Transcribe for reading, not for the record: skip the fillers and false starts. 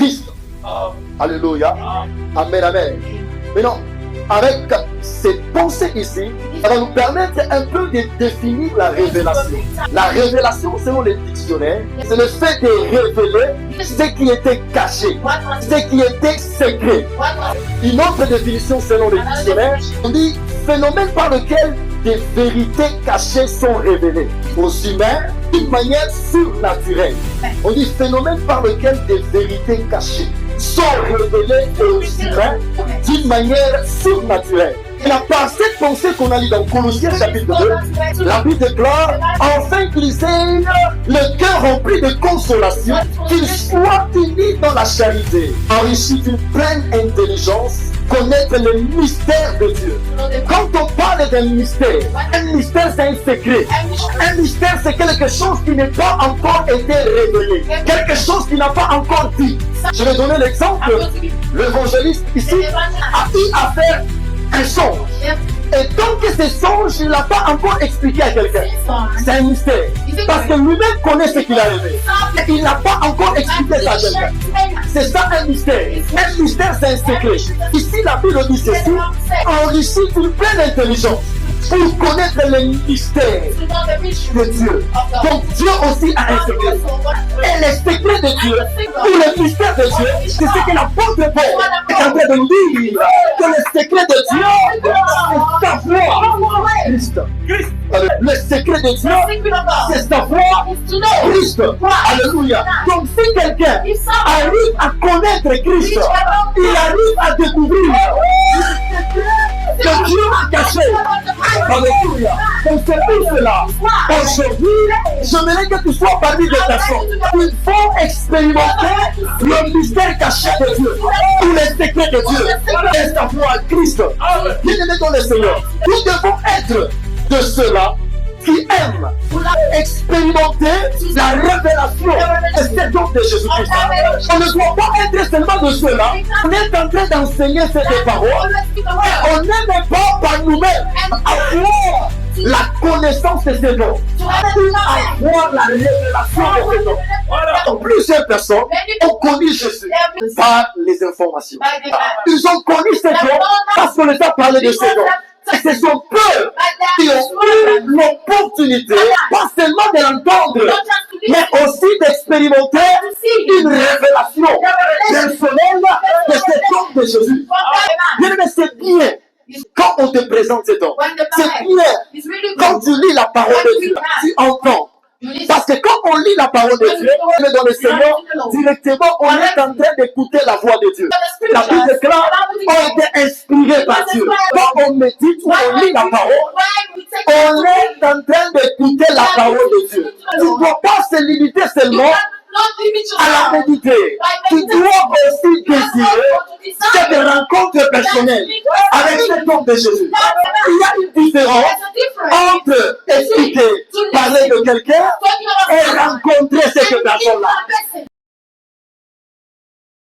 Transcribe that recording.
Christ. Alléluia. Amen, amen. Maintenant, avec ces pensées ici, ça va nous permettre un peu de définir la révélation. La révélation, selon les dictionnaires, c'est le fait de révéler ce qui était caché, ce qui était secret. Une autre définition selon les dictionnaires, on dit phénomène par lequel des vérités cachées sont révélées aux humains d'une manière surnaturelle. On dit phénomène par lequel des vérités cachées sont révélées aux humains d'une manière surnaturelle. Et par cette pensée qu'on a lue dans Colossiens chapitre 2, la Bible déclare enfin qu'ils aient le cœur rempli de consolation, qu'ils soient unis dans la charité, enrichis d'une pleine intelligence, connaître le mystère de Dieu. Quand on parle d'un mystère c'est un secret. Un mystère c'est quelque chose qui n'est pas encore été révélé, quelque chose qui n'a pas encore dit. Je vais donner l'exemple. L'évangéliste ici a eu à faire un songe. Et tant que ce songe, il n'a pas encore expliqué à quelqu'un. C'est un mystère. Parce que lui-même connaît ce qu'il a rêvé. Et il n'a pas encore expliqué ça à quelqu'un. C'est ça un mystère. Un mystère, c'est un secret. Ici, la Bible dit ceci, enrichi d'une pleine intelligence pour connaître le mystère de Dieu. Donc Dieu aussi a un secret. Et le secret de Dieu, ou le mystère de Dieu, c'est ce que l'apôtre Paul est en train de dire. Que le secret de Dieu, c'est savoir Christ. Le secret de Dieu, c'est savoir Christ. Alléluia. Donc si quelqu'un arrive à connaître Christ, il arrive à découvrir que Dieu a caché. Alléluia. Donc c'est pour cela, aujourd'hui, j'aimerais que tu sois parmi des personnes. Il faut expérimenter le mystère caché de Dieu, ou les secrets de Dieu, et savoir Christ. Bien-aimés dans le Seigneur, nous devons être de ceux-là qui aiment expérimenter la révélation de cet homme de Jésus-Christ. On ne doit pas être seulement de ceux-là. On est en train d'enseigner cette parole et on n'aime pas par nous-mêmes avoir la connaissance de ces dons, avoir la révélation de ces dons. Plusieurs personnes ont connu Jésus par les informations. Ils ont connu ces dons parce qu'on les a parlé de ces dons. Et ce sont peu qui ont eu l'opportunité, pas seulement de l'entendre, mais aussi d'expérimenter une révélation personnelle de cet homme de Jésus. Bien, mais c'est bien quand on te présente cet homme. C'est bien quand tu lis la parole de Dieu, tu entends. Parce que quand on lit la parole de Dieu, mais dans le Seigneur, directement, on est en train d'écouter la voix de Dieu. La Bible déclare, on a été inspiré par Dieu. Quand on médite ou on lit la parole, on est en train d'écouter la parole de Dieu. Tu ne dois pas se limiter seulement à la méditer. Tu dois aussi désirer cette rencontre personnelle avec cet homme de Jésus. Il y a une différence entre expliquer, parler de quelqu'un et rencontrer cette personne-là.